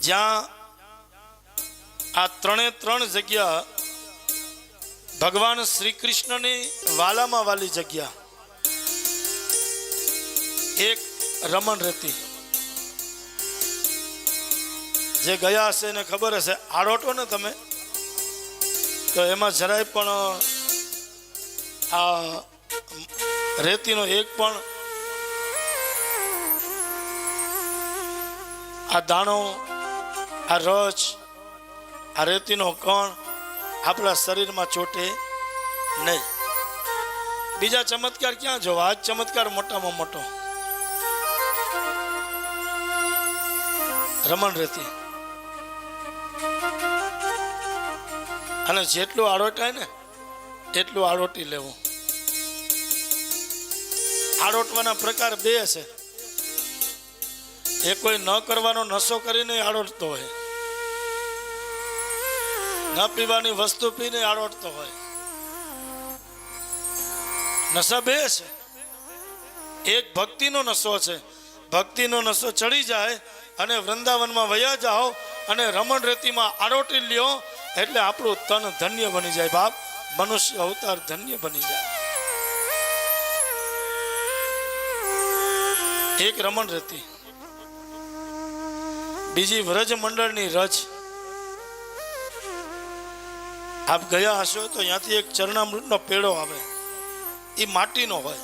જ્યાં આ ત્રણે ત્રણ જગ્યા ભગવાન શ્રી કૃષ્ણની વાલામાં વાલી જગ્યા. એક રમણ રેતી, જે ગયા હશે એને ખબર હશે. આડોટો ને તમે તો એમાં જરાય પણ આ રેતીનો એક પણ આ દાણો, આ રચ, આ રેતીનો કણ આપણા શરીરમાં ચોટે નહીં. બીજા ચમત્કાર ક્યાં જોવા? આ ચમત્કાર મોટામાં મોટો રમણ રેતી. અને જેટલું આડોટાય ને એટલું આડોટી લેવું. આડોટવાના પ્રકાર બે છે. એ કોઈ ન કરવાનો નશો કરીને આડોટતો હોય, ન પીવાની વસ્તુ પીને આડોટતો હોય. નશા બે છે. એક ભક્તિનો નશો છે. ભક્તિનો નશો ચડી જાય અને વૃંદાવનમાં વયા જાઓ અને રમણ રેતીમાં આડોટી લ્યો એટલે આપણું તન ધન્ય બની જાય. બાપ, મનુષ્ય અવતાર ધન્ય બની જાય. એક રમણ રેતી. બીજી વ્રજ મંડળની રજ. આપ ગયા હશો તો ત્યાંથી એક ચરણામૃતનો પેડો આવે. એ માટીનો હોય.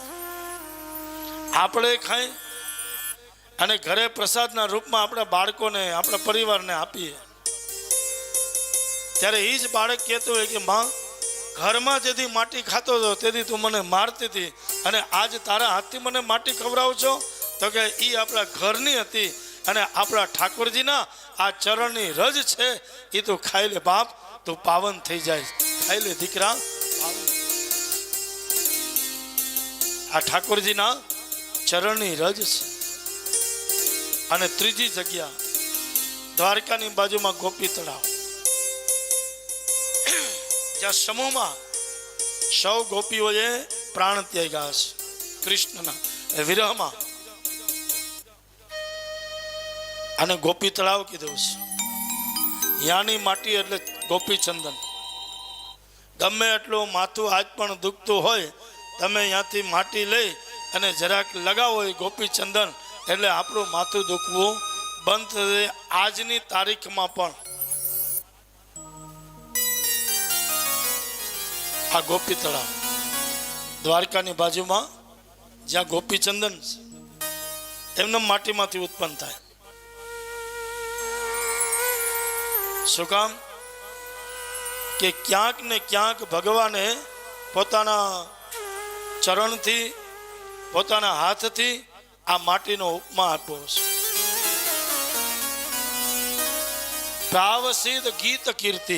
આપણે ખાઈ અને ઘરે પ્રસાદના રૂપમાં આપણા બાળકોને, આપણા પરિવારને આપીએ ત્યારે એ જ બાળક કહેતું હોય કે માં, ઘરમાં જેથી માટી ખાતો હતો તેથી તું મને મારતી હતી અને આજ તારા હાથથી મને માટી ખવડાવ છો. તો કે એ આપણા ઘરની હતી અને આપણા ઠાકોરજીના આ ચરણની રજ છે. એ તું ખાઈ લે બાપ, તું પાવન થઈ જાય. ખાઈ લે દીકરા, પાવન. આ ઠાકોરજીના ચરણની રજ છે. અને ત્રીજી જગ્યા દ્વારકાની બાજુમાં ગોપી તળાવ, જ્યાં સમૂહમાં સૌ ગોપીઓએ પ્રાણ ત્યાગ્યા છે કૃષ્ણના વિરહમાં. અને ગોપી તળાવ કીધું છે. યાની માટી એટલે ગોપી ચંદન. ગમે એટલું માથું આજ પણ દુખતું હોય, તમે ત્યાંથી માટી લઈ અને જરાક લગાવો એ ગોપી ચંદન એટલે આપણું માથું દુખવું બંધ થશે. આજની તારીખમાં પણ આ ગોપી તળાવ દ્વારકાની બાજુમાં જ્યાં ગોપી ચંદન એમને માટીમાંથી ઉત્પન્ન થાય. શું કામ? કે ક્યાંક ને ક્યાંક ભગવાને પોતાના ચરણથી, પોતાના હાથથી આ માટીનો ઉપમા આપ્યો છે. પ્રાવસિદ્ધ ગીત કીર્તિ